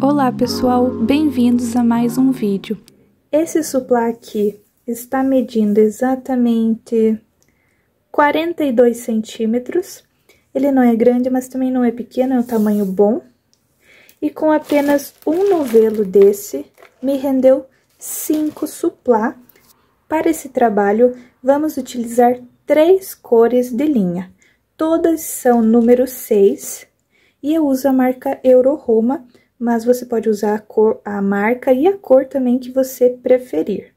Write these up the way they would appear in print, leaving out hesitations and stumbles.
Olá pessoal, bem-vindos a mais um vídeo. Esse suplá aqui está medindo exatamente 42 centímetros. Ele não é grande, mas também não é pequeno, é um tamanho bom. E com apenas um novelo desse, me rendeu 5 suplá. Para esse trabalho, vamos utilizar 3 cores de linha. Todas são número 6 e eu uso a marca Euro-Roma, mas você pode usar a marca e a cor também que você preferir.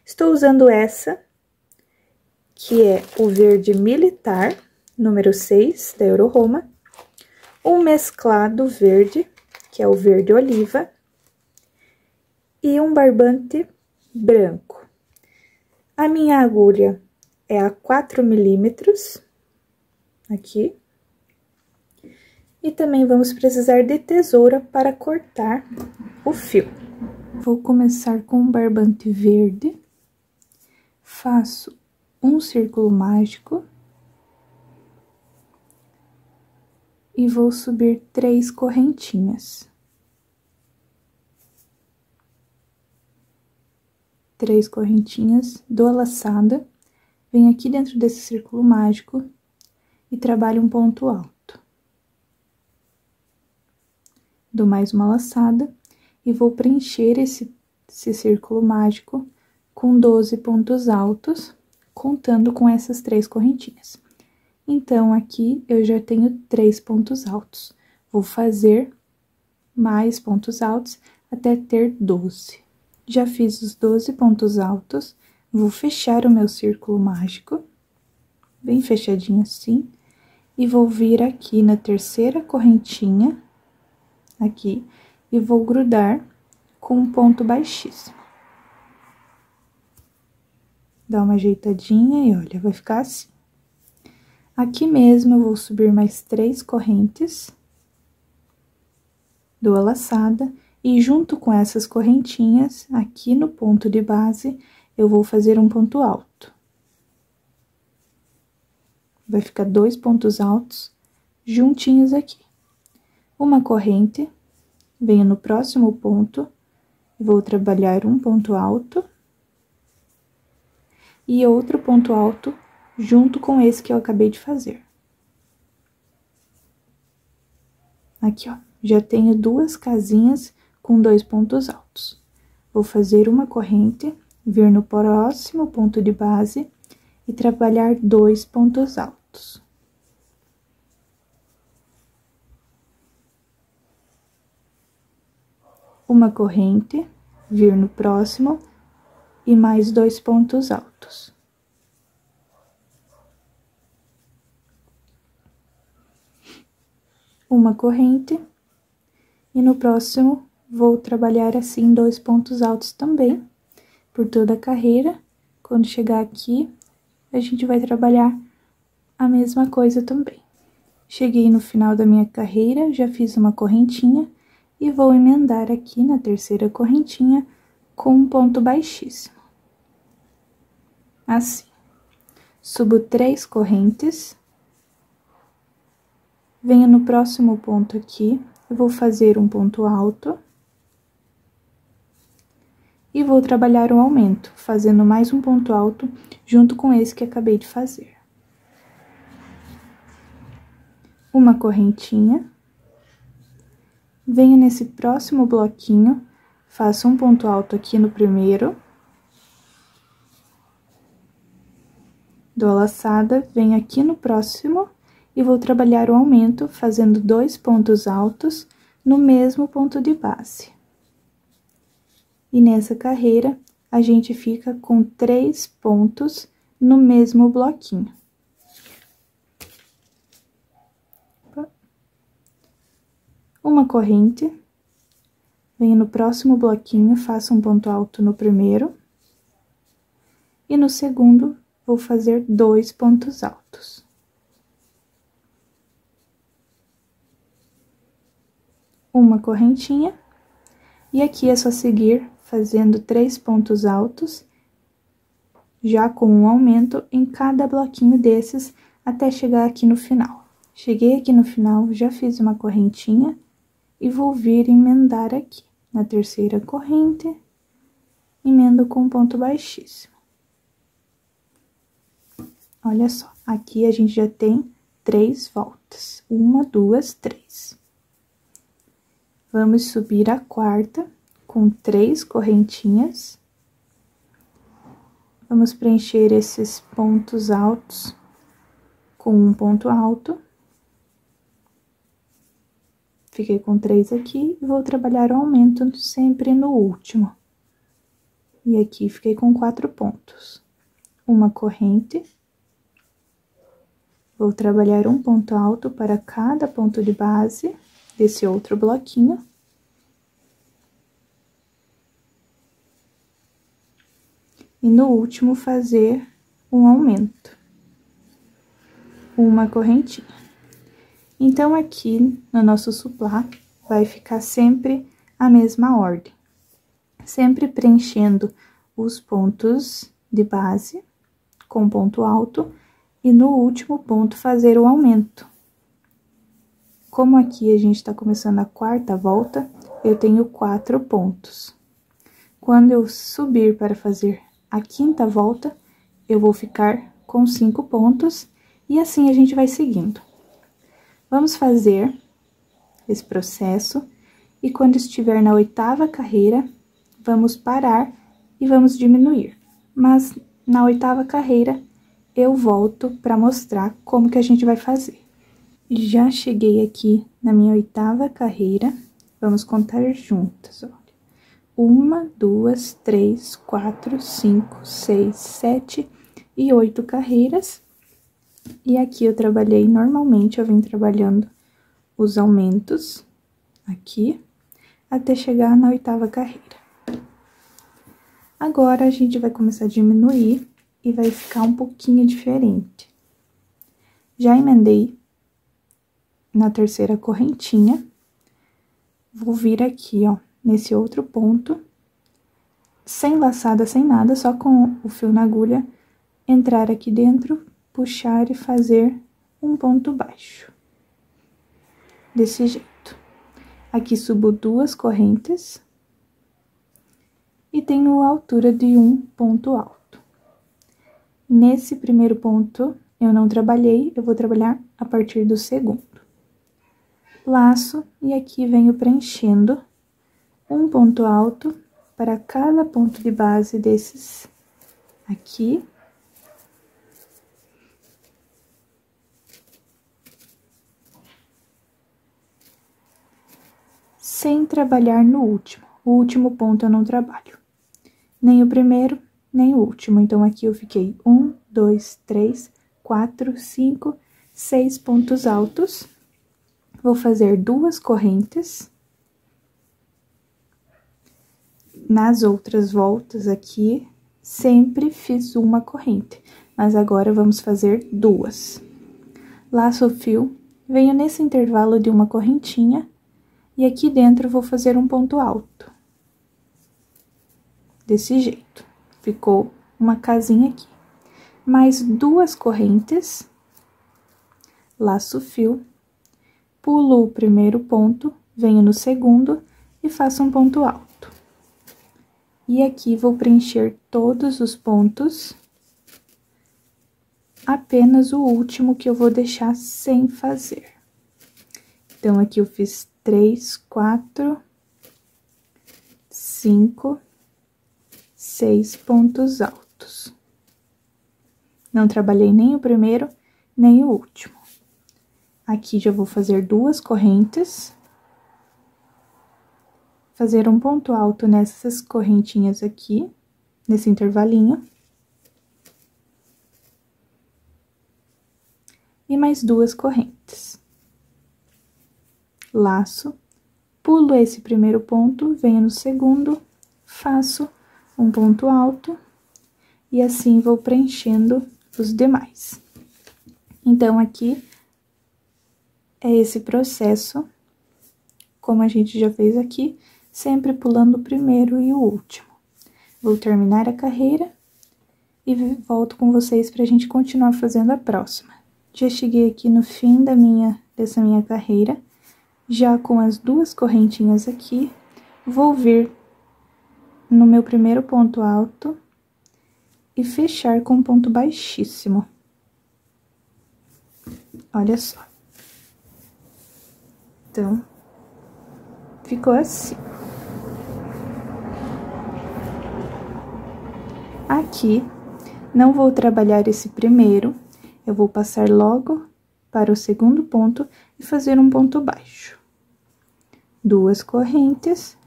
Estou usando essa, que é o verde militar, número 6, da Euro-Roma. Um mesclado verde, que é o verde oliva. E um barbante branco. A minha agulha é a 4 milímetros, aqui. E também vamos precisar de tesoura para cortar o fio. Vou começar com um barbante verde. Faço um círculo mágico. E vou subir 3 correntinhas. 3 correntinhas, dou a laçada, venho aqui dentro desse círculo mágico e trabalho um ponto alto. Dou mais uma laçada e vou preencher esse círculo mágico com 12 pontos altos, contando com essas 3 correntinhas. Então, aqui eu já tenho 3 pontos altos. Vou fazer mais pontos altos até ter 12. Já fiz os 12 pontos altos, vou fechar o meu círculo mágico, bem fechadinho assim, e vou vir aqui na terceira correntinha, aqui, e vou grudar com um ponto baixíssimo. Dá uma ajeitadinha e olha, vai ficar assim. Aqui mesmo eu vou subir mais 3 correntes, dou a laçada, e junto com essas correntinhas, aqui no ponto de base, eu vou fazer um ponto alto. Vai ficar 2 pontos altos juntinhos aqui. Uma corrente, venho no próximo ponto, vou trabalhar um ponto alto. E outro ponto alto junto com esse que eu acabei de fazer. Aqui, ó, já tenho 2 casinhas com 2 pontos altos. Vou fazer uma corrente, vir no próximo ponto de base e trabalhar 2 pontos altos. Uma corrente, vir no próximo e mais 2 pontos altos. Uma corrente, e no próximo vou trabalhar assim 2 pontos altos também, por toda a carreira. Quando chegar aqui, a gente vai trabalhar a mesma coisa também. Cheguei no final da minha carreira, já fiz uma correntinha, e vou emendar aqui na terceira correntinha com um ponto baixíssimo. Assim. Subo 3 correntes. Venho no próximo ponto aqui, eu vou fazer um ponto alto. E vou trabalhar o aumento, fazendo mais um ponto alto junto com esse que acabei de fazer. Uma correntinha. Venho nesse próximo bloquinho, faço um ponto alto aqui no primeiro. Dou a laçada, venho aqui no próximo e vou trabalhar o aumento, fazendo 2 pontos altos no mesmo ponto de base. E nessa carreira, a gente fica com 3 pontos no mesmo bloquinho. Uma corrente, venho no próximo bloquinho, faço um ponto alto no primeiro. E no segundo, vou fazer 2 pontos altos. Uma correntinha, e aqui é só seguir fazendo 3 pontos altos, já com um aumento em cada bloquinho desses, até chegar aqui no final. Cheguei aqui no final, já fiz uma correntinha e vou vir emendar aqui. Na terceira corrente, emendo com um ponto baixíssimo. Olha só, aqui a gente já tem 3 voltas. 1, 2, 3. Vamos subir a quarta com 3 correntinhas. Vamos preencher esses pontos altos com um ponto alto. Fiquei com 3 aqui e vou trabalhar o aumento sempre no último. E aqui fiquei com 4 pontos. Uma corrente. Vou trabalhar um ponto alto para cada ponto de base desse outro bloquinho. E no último, fazer um aumento. Uma correntinha. Então, aqui no nosso suplá, vai ficar sempre a mesma ordem. Sempre preenchendo os pontos de base com ponto alto e no último ponto fazer o aumento. Como aqui a gente tá começando a quarta volta, eu tenho 4 pontos. Quando eu subir para fazer a quinta volta, eu vou ficar com 5 pontos e assim a gente vai seguindo. Vamos fazer esse processo e quando estiver na 8ª carreira, vamos parar e vamos diminuir. Mas na 8ª carreira, eu volto para mostrar como que a gente vai fazer. Já cheguei aqui na minha 8ª carreira, vamos contar juntas, olha. 1, 2, 3, 4, 5, 6, 7 e 8 carreiras. E aqui eu trabalhei normalmente, eu vim trabalhando os aumentos aqui, até chegar na 8ª carreira. Agora, a gente vai começar a diminuir e vai ficar um pouquinho diferente. Já emendei na terceira correntinha, vou vir aqui, ó, nesse outro ponto, sem laçada, sem nada, só com o fio na agulha, entrar aqui dentro, puxar e fazer um ponto baixo. Desse jeito. Aqui subo 2 correntes e tenho a altura de um ponto alto. Nesse primeiro ponto, eu não trabalhei, eu vou trabalhar a partir do segundo. Laço e aqui venho preenchendo um ponto alto para cada ponto de base desses aqui. Sem trabalhar no último. O último ponto eu não trabalho. Nem o primeiro, nem o último. Então, aqui eu fiquei 1, 2, 3, 4, 5, 6 pontos altos. Vou fazer 2 correntes. Nas outras voltas aqui, sempre fiz uma corrente. Mas agora, vamos fazer 2. Laço o fio, venho nesse intervalo de uma correntinha. E aqui dentro, eu vou fazer um ponto alto. Desse jeito. Ficou uma casinha aqui. Mais 2 correntes. Laço o fio. Pulo o primeiro ponto, venho no segundo e faço um ponto alto. E aqui, vou preencher todos os pontos. Apenas o último que eu vou deixar sem fazer. Então, aqui eu fiz 3, 4, 5, 6 pontos altos. Não trabalhei nem o primeiro, nem o último. Aqui já vou fazer 2 correntes. Fazer um ponto alto nessas correntinhas aqui, nesse intervalinho. E mais 2 correntes. Laço, pulo esse primeiro ponto, venho no segundo, faço um ponto alto e assim vou preenchendo os demais. Então, aqui é esse processo, como a gente já fez aqui, sempre pulando o primeiro e o último. Vou terminar a carreira e volto com vocês pra gente continuar fazendo a próxima. Já cheguei aqui no fim dessa minha carreira, já com as duas correntinhas aqui, vou vir no meu primeiro ponto alto e fechar com um ponto baixíssimo. Olha só. Então, ficou assim. Aqui, não vou trabalhar esse primeiro, eu vou passar logo para o segundo ponto e fazer um ponto baixo. Duas correntes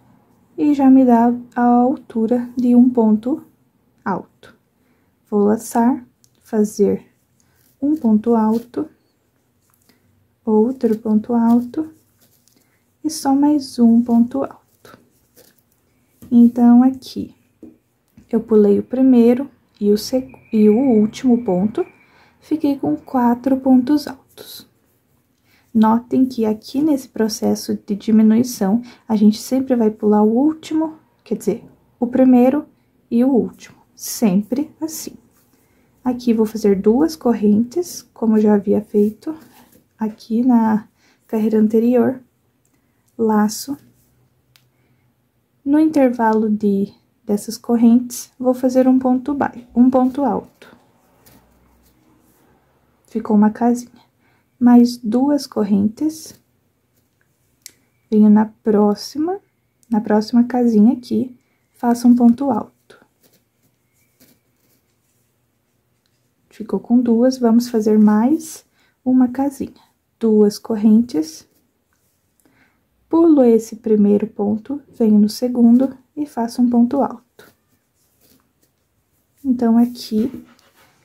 e já me dá a altura de um ponto alto. Vou laçar, fazer um ponto alto, outro ponto alto e só mais um ponto alto. Então, aqui, eu pulei o primeiro e o último ponto, fiquei com 4 pontos altos. Notem que aqui nesse processo de diminuição, a gente sempre vai pular o último, quer dizer, o primeiro e o último, sempre assim. Aqui vou fazer duas correntes, como eu já havia feito aqui na carreira anterior, laço. No intervalo dessas correntes, vou fazer um ponto alto. Ficou uma casinha. Mais duas correntes. Venho na próxima casinha aqui, faço um ponto alto. Ficou com duas, vamos fazer mais uma casinha. Duas correntes. Pulo esse primeiro ponto, venho no segundo e faço um ponto alto. Então, aqui,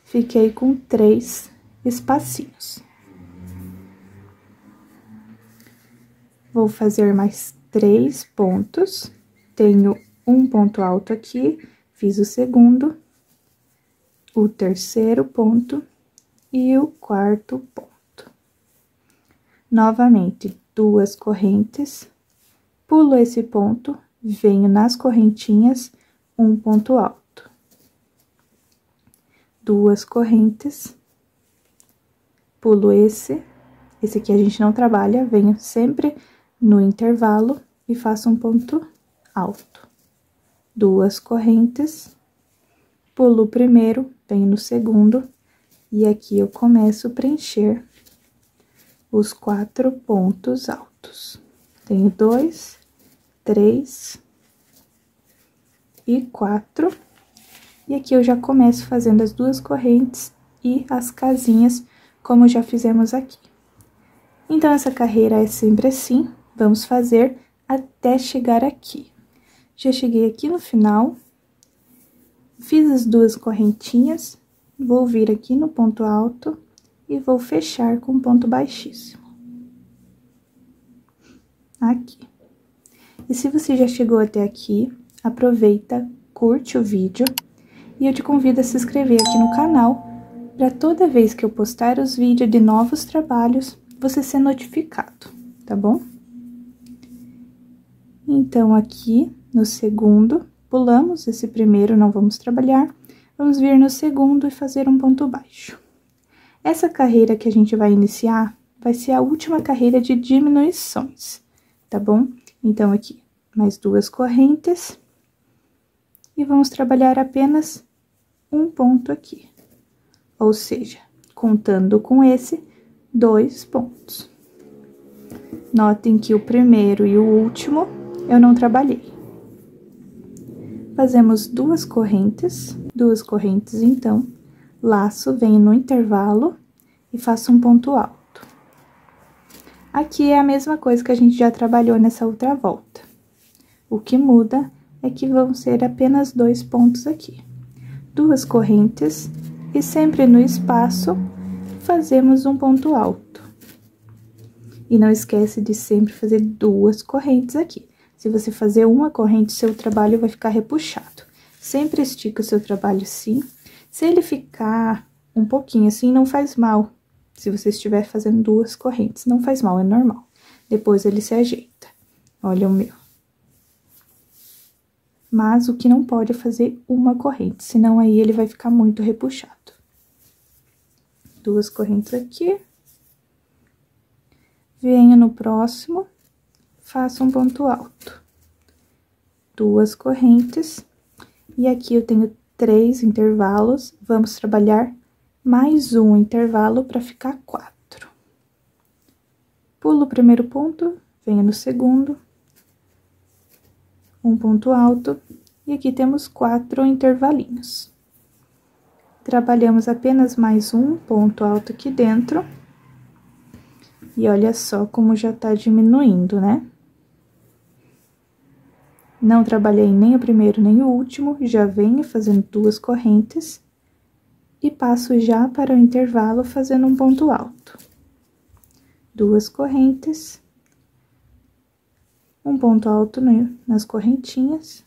fiquei com 3 espacinhos. Vou fazer mais 3 pontos, tenho um ponto alto aqui, fiz o segundo, o terceiro ponto e o quarto ponto. Novamente, duas correntes, pulo esse ponto, venho nas correntinhas, um ponto alto. Duas correntes, pulo esse aqui a gente não trabalha, venho sempre no intervalo e faço um ponto alto. Duas correntes, pulo o primeiro, venho no segundo, e aqui eu começo a preencher os 4 pontos altos. Tenho 2, 3 e 4. E aqui eu já começo fazendo as duas correntes e as casinhas, como já fizemos aqui. Então, essa carreira é sempre assim, vamos fazer até chegar aqui. Já cheguei aqui no final, fiz as duas correntinhas, vou vir aqui no ponto alto e vou fechar com ponto baixíssimo. Aqui. E se você já chegou até aqui, aproveita, curte o vídeo e eu te convido a se inscrever aqui no canal para toda vez que eu postar os vídeos de novos trabalhos, você ser notificado, tá bom? Então, aqui no segundo, pulamos esse primeiro, não vamos trabalhar, vamos vir no segundo e fazer um ponto baixo. Essa carreira que a gente vai iniciar vai ser a última carreira de diminuições, tá bom? Então, aqui, mais duas correntes e vamos trabalhar apenas um ponto aqui. Ou seja, contando com esse, 2 pontos. Notem que o primeiro e o último eu não trabalhei. Fazemos duas correntes então, laço, venho no intervalo e faço um ponto alto. Aqui é a mesma coisa que a gente já trabalhou nessa outra volta. O que muda é que vão ser apenas 2 pontos aqui. Duas correntes e sempre no espaço fazemos um ponto alto. E não esquece de sempre fazer duas correntes aqui. Se você fazer uma corrente, seu trabalho vai ficar repuxado. Sempre estica o seu trabalho assim. Se ele ficar um pouquinho assim, não faz mal. Se você estiver fazendo duas correntes, não faz mal, é normal. Depois ele se ajeita. Olha o meu. mas o que não pode é fazer uma corrente, senão aí ele vai ficar muito repuxado. 2 correntes aqui. Venho no próximo, faço um ponto alto. 2 correntes. E aqui eu tenho 3 intervalos, vamos trabalhar mais um intervalo para ficar 4. Pulo o primeiro ponto, venho no segundo, um ponto alto, e aqui temos 4 intervalinhos. Trabalhamos apenas mais um ponto alto aqui dentro. E olha só como já tá diminuindo, né? Não trabalhei nem o primeiro nem o último, já venho fazendo 2 correntes. E passo já para o intervalo fazendo um ponto alto. 2 correntes. Um ponto alto nas correntinhas.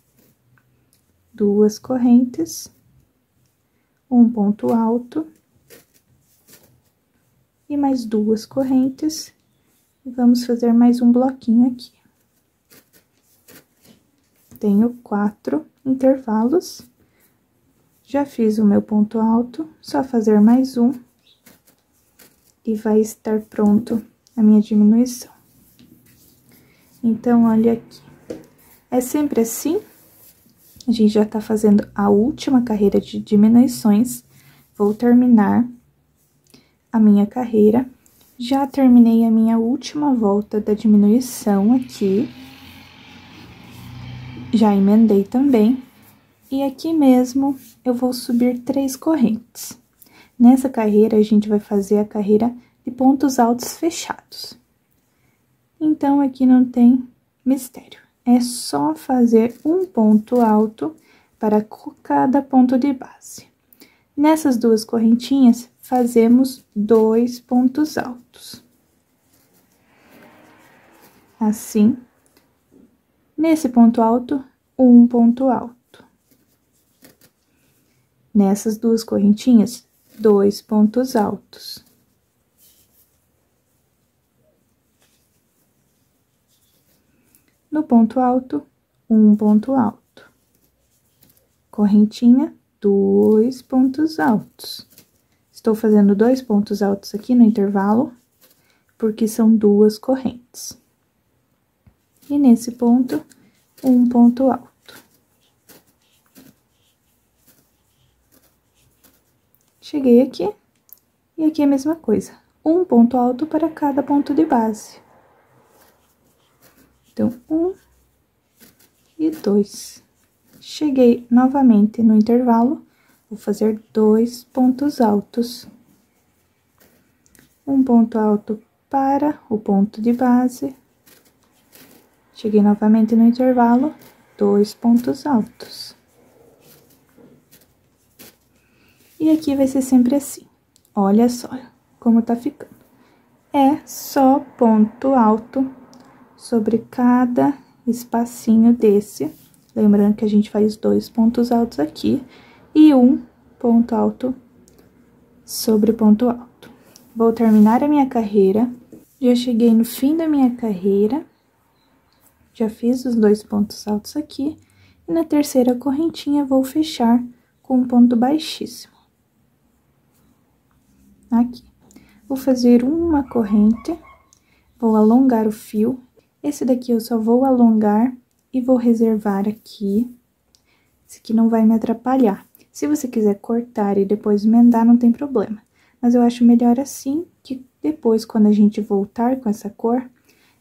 2 correntes. Um ponto alto. E mais 2 correntes. E vamos fazer mais um bloquinho aqui. Tenho 4 intervalos. Já fiz o meu ponto alto, só fazer mais um. E vai estar pronto a minha diminuição. Então, olha aqui. É sempre assim. A gente já tá fazendo a última carreira de diminuições. Vou terminar a minha carreira. Já terminei a minha última volta da diminuição aqui. Já emendei também. E aqui mesmo, eu vou subir 3 correntes. Nessa carreira, a gente vai fazer a carreira de pontos altos fechados. Então, aqui não tem mistério. É só fazer um ponto alto para cada ponto de base. Nessas 2 correntinhas, fazemos 2 pontos altos. Assim. Nesse ponto alto, um ponto alto. Nessas 2 correntinhas, 2 pontos altos. No ponto alto, um ponto alto. Correntinha, 2 pontos altos. Estou fazendo 2 pontos altos aqui no intervalo, porque são 2 correntes. E nesse ponto, um ponto alto. Cheguei aqui, e aqui é a mesma coisa. Um ponto alto para cada ponto de base. Então, 1 e 2. Cheguei novamente no intervalo, vou fazer 2 pontos altos. Um ponto alto para o ponto de base. Cheguei novamente no intervalo, 2 pontos altos. E aqui vai ser sempre assim. Olha só como tá ficando. É só ponto alto sobre cada espacinho desse. Lembrando que a gente faz 2 pontos altos aqui e um ponto alto sobre ponto alto. Vou terminar a minha carreira. Já cheguei no fim da minha carreira. Já fiz os 2 pontos altos aqui. E na terceira correntinha, vou fechar com um ponto baixíssimo. Aqui. Vou fazer uma corrente, vou alongar o fio. Esse daqui eu só vou alongar e vou reservar aqui. Esse aqui não vai me atrapalhar. Se você quiser cortar e depois emendar, não tem problema. Mas eu acho melhor assim, que depois, quando a gente voltar com essa cor,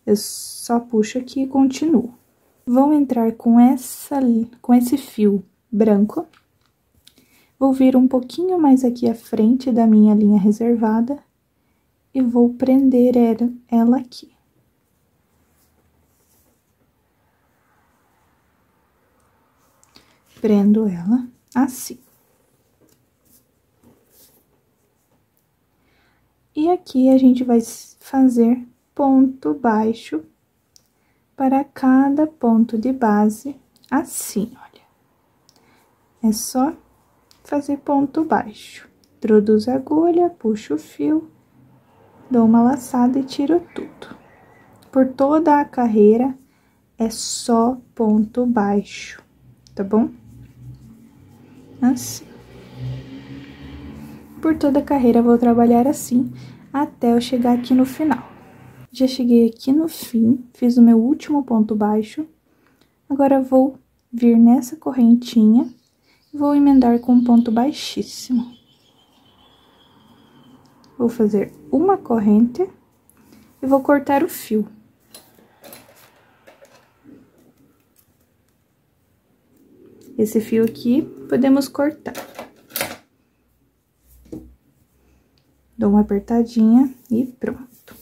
eu só puxo aqui e continuo. Vou entrar com esse fio branco. Vou vir um pouquinho mais aqui à frente da minha linha reservada e vou prender ela aqui. Prendo ela assim. E aqui a gente vai fazer ponto baixo para cada ponto de base, assim, olha. É só fazer ponto baixo. Introduzo a agulha, puxo o fio, dou uma laçada e tiro tudo. Por toda a carreira, é só ponto baixo. tá bom? Assim. Por toda a carreira, eu vou trabalhar assim, até eu chegar aqui no final. Já cheguei aqui no fim, fiz o meu último ponto baixo. Agora, vou vir nessa correntinha e vou emendar com um ponto baixíssimo. Vou fazer uma corrente e vou cortar o fio. Esse fio aqui, podemos cortar. Dou uma apertadinha e pronto.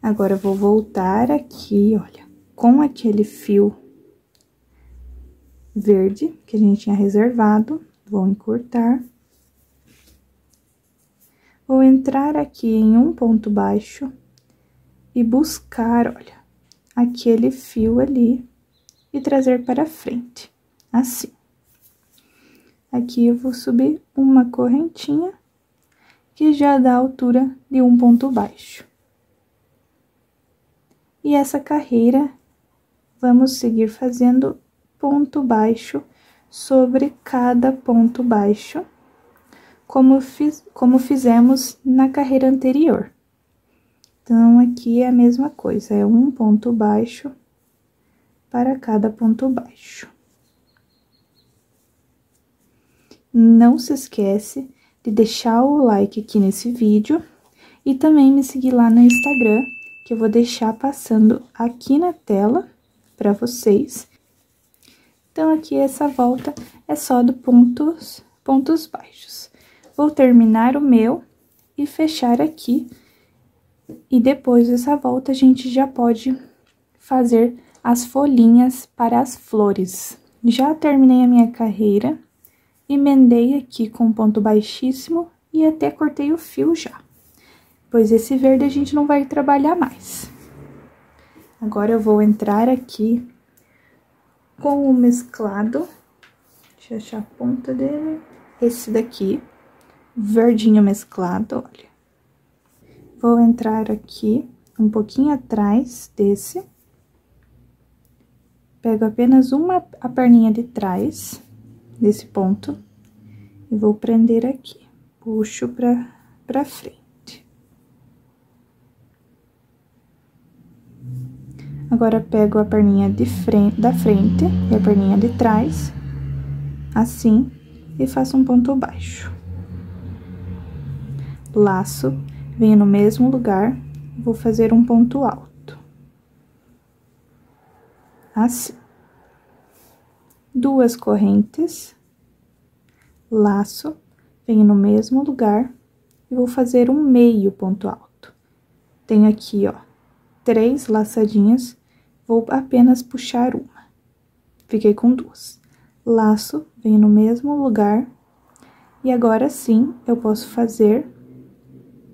Agora, eu vou voltar aqui, olha, com aquele fio verde que a gente tinha reservado, vou encurtar. Vou entrar aqui em um ponto baixo e buscar, olha, aquele fio ali e trazer para frente, assim. Aqui eu vou subir uma correntinha que já dá a altura de um ponto baixo. E essa carreira, vamos seguir fazendo ponto baixo sobre cada ponto baixo, como fizemos na carreira anterior. Então, aqui é a mesma coisa, é um ponto baixo para cada ponto baixo. Não se esquece de deixar o like aqui nesse vídeo e também me seguir lá no Instagram, que eu vou deixar passando aqui na tela para vocês. Então, aqui essa volta é só do pontos baixos. Vou terminar o meu e fechar aqui. E depois dessa volta, a gente já pode fazer as folhinhas para as flores. Já terminei a minha carreira, emendei aqui com ponto baixíssimo e até cortei o fio já. Pois esse verde a gente não vai trabalhar mais. Agora, eu vou entrar aqui com o mesclado. Deixa eu achar a ponta dele. Esse daqui, verdinho mesclado, olha. Vou entrar aqui um pouquinho atrás desse. Pego apenas a perninha de trás desse ponto e vou prender aqui. Puxo pra frente. Agora, pego a perninha da frente e a perninha de trás, assim, e faço um ponto baixo. Laço, venho no mesmo lugar, vou fazer um ponto alto. Assim. Duas correntes, laço, venho no mesmo lugar e vou fazer um meio ponto alto. Tenho aqui, ó, 3 laçadinhas, vou apenas puxar uma. Fiquei com 2. Laço, venho no mesmo lugar, e agora sim, eu posso fazer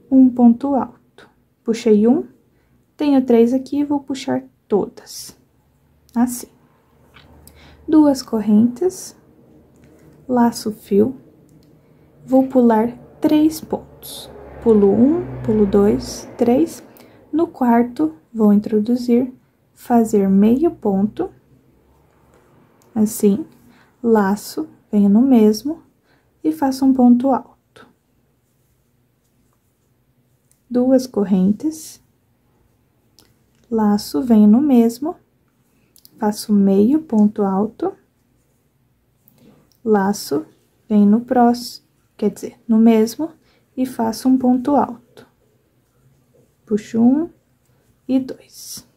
um ponto alto. Puxei um, tenho 3 aqui, vou puxar todas, assim. 2 correntes, laço fio, vou pular 3 pontos. Pulo 1, pulo 2, 3. No quarto, vou introduzir, fazer meio ponto, assim, laço, venho no mesmo e faço um ponto alto. 2 correntes, laço, venho no mesmo, faço meio ponto alto, laço, venho no próximo, quer dizer, no mesmo, e faço um ponto alto. Puxo 1 e 2.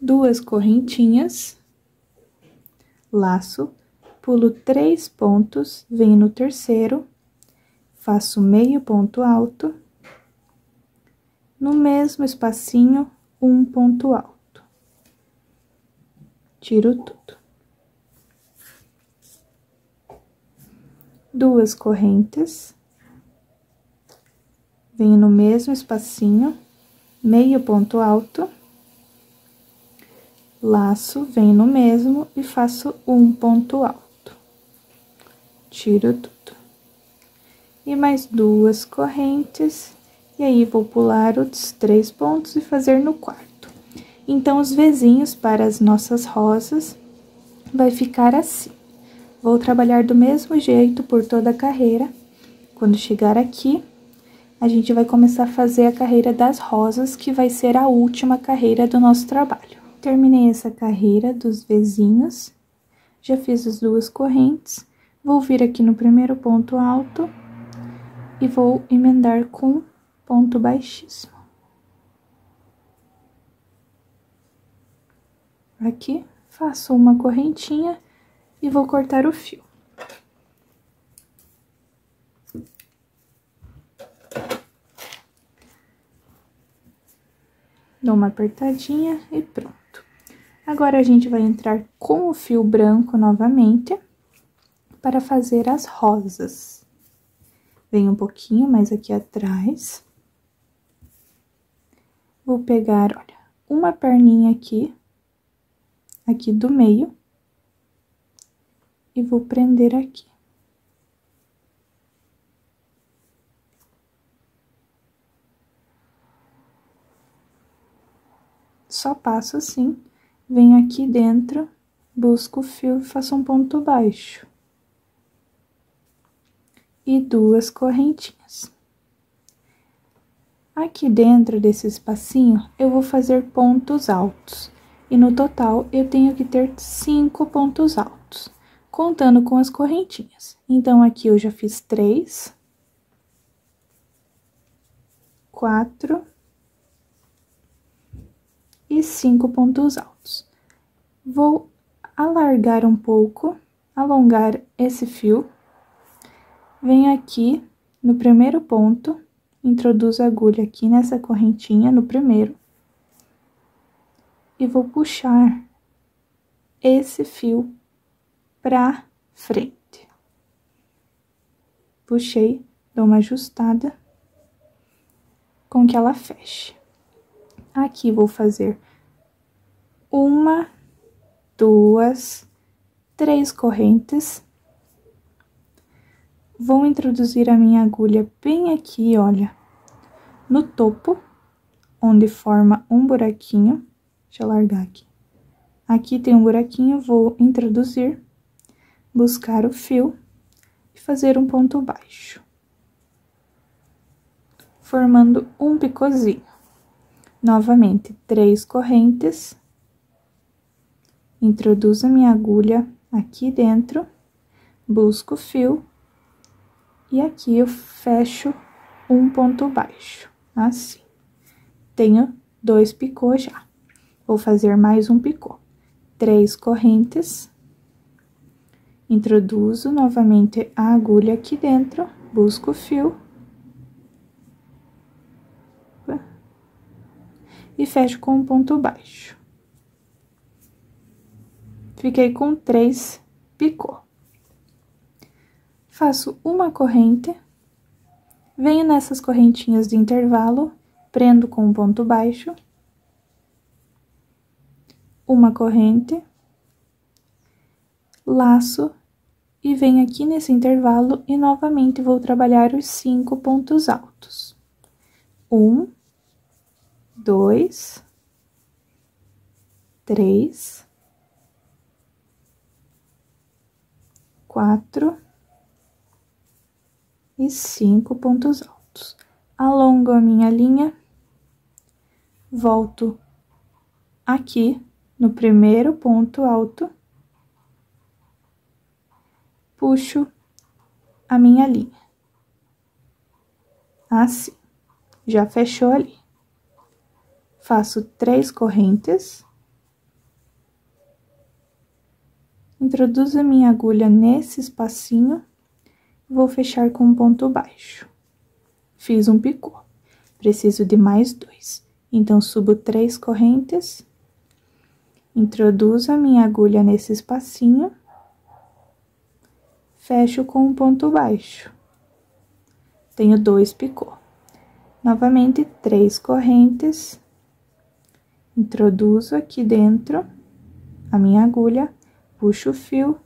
2 correntinhas, laço, pulo 3 pontos, venho no terceiro, faço meio ponto alto, no mesmo espacinho, um ponto alto. Tiro tudo. 2 correntes, venho no mesmo espacinho, meio ponto alto, laço, venho no mesmo e faço um ponto alto. Tiro tudo. E mais 2 correntes, e aí vou pular os 3 pontos e fazer no quarto. Então, os vezinhos para as nossas rosas vai ficar assim. Vou trabalhar do mesmo jeito por toda a carreira. Quando chegar aqui, a gente vai começar a fazer a carreira das rosas, que vai ser a última carreira do nosso trabalho. Terminei essa carreira dos vezinhos, já fiz as duas correntes, vou vir aqui no primeiro ponto alto e vou emendar com ponto baixíssimo. Aqui, faço uma correntinha e vou cortar o fio. Dou uma apertadinha e pronto. Agora, a gente vai entrar com o fio branco novamente para fazer as rosas. Vem um pouquinho mais aqui atrás. Vou pegar, olha, uma perninha aqui do meio, e vou prender aqui. Só passo assim, venho aqui dentro, busco o fio e faço um ponto baixo. E duas correntinhas. Aqui dentro desse espacinho, eu vou fazer pontos altos. E no total, eu tenho que ter 5 pontos altos, contando com as correntinhas. Então, aqui eu já fiz 3, 4 e 5 pontos altos. Vou alargar um pouco, alongar esse fio. Venho aqui no primeiro ponto, introduzo a agulha aqui nessa correntinha, no primeiro. E vou puxar esse fio pra frente. Puxei, dou uma ajustada com que ela feche. Aqui vou fazer 1, 2, 3 correntes. Vou introduzir a minha agulha bem aqui, olha, no topo, onde forma um buraquinho. Deixa eu largar aqui. Aqui tem um buraquinho, vou introduzir, buscar o fio e fazer um ponto baixo, formando um picôzinho. Novamente, 3 correntes, introduzo a minha agulha aqui dentro, busco o fio e aqui eu fecho um ponto baixo, assim. Tenho 2 picôs já. Vou fazer mais um picô. 3 correntes, introduzo novamente a agulha aqui dentro, busco o fio e fecho com um ponto baixo. Fiquei com 3 picô. Faço uma corrente, venho nessas correntinhas de intervalo, prendo com um ponto baixo, uma corrente, laço e venho aqui nesse intervalo e novamente vou trabalhar os 5 pontos altos. 1, 2, 3, 4 e 5 pontos altos. Alongo a minha linha, volto aqui no primeiro ponto alto, puxo a minha linha, assim, já fechou ali. Faço 3 correntes, introduzo a minha agulha nesse espacinho, vou fechar com um ponto baixo. Fiz um picô, preciso de mais 2, então subo 3 correntes, introduzo a minha agulha nesse espacinho, fecho com um ponto baixo. Tenho 2 picô. Novamente, 3 correntes, introduzo aqui dentro a minha agulha, puxo o fio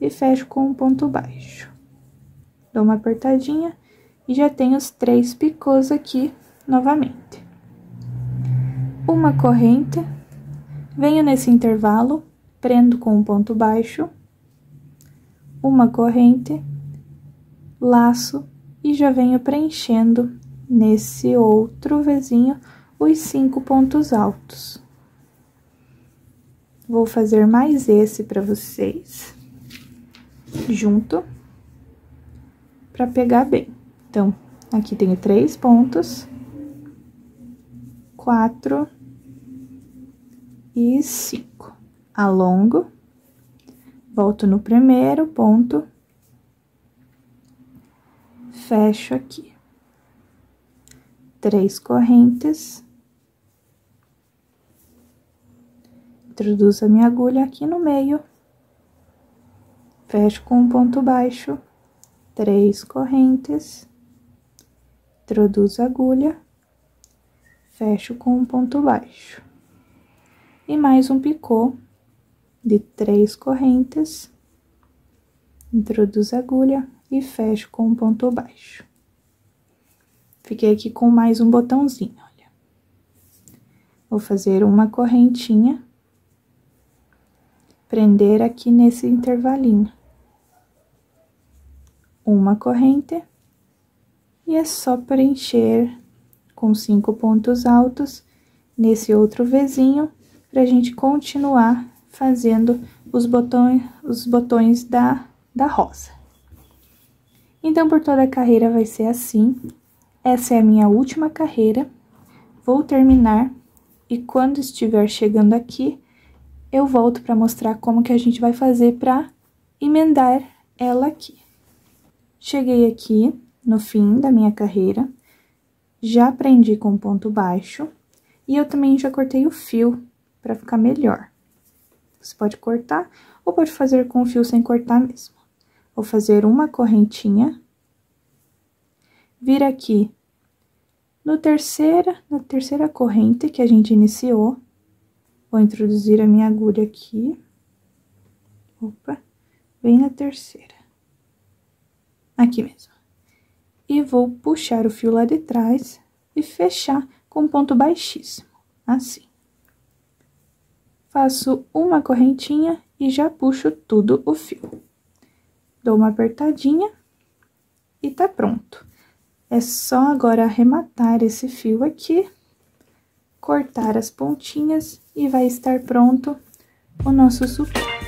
e fecho com um ponto baixo. Dou uma apertadinha e já tenho os 3 picôs aqui novamente. Uma corrente, Venho nesse intervalo, prendo com um ponto baixo, uma corrente, laço e já venho preenchendo nesse outro Vzinho os 5 pontos altos. Vou fazer mais esse para vocês, junto, para pegar bem. Então, aqui tenho 3 pontos, 4 e 5. Alongo, volto no primeiro ponto, fecho aqui. 3 correntes, introduzo a minha agulha aqui no meio, fecho com um ponto baixo, 3 correntes, introduzo a agulha, fecho com um ponto baixo. E mais um picô de 3 correntes, introduzo a agulha e fecho com um ponto baixo. Fiquei aqui com mais um botãozinho, olha. Vou fazer uma correntinha, prender aqui nesse intervalinho. Uma corrente, e é só preencher com 5 pontos altos nesse outro Vzinho, pra gente continuar fazendo os botões da rosa. Então, por toda a carreira vai ser assim. Essa é a minha última carreira, vou terminar, e quando estiver chegando aqui, eu volto para mostrar como que a gente vai fazer para emendar ela aqui. Cheguei aqui no fim da minha carreira, já prendi com ponto baixo, e eu também já cortei o fio para ficar melhor. Você pode cortar, ou pode fazer com o fio sem cortar mesmo. Vou fazer uma correntinha, vir aqui na terceira corrente que a gente iniciou, vou introduzir a minha agulha aqui, opa, bem na terceira, aqui mesmo, e vou puxar o fio lá de trás e fechar com ponto baixíssimo, assim. Faço uma correntinha e já puxo tudo o fio. Dou uma apertadinha e tá pronto. É só agora arrematar esse fio aqui, cortar as pontinhas e vai estar pronto o nosso suplá.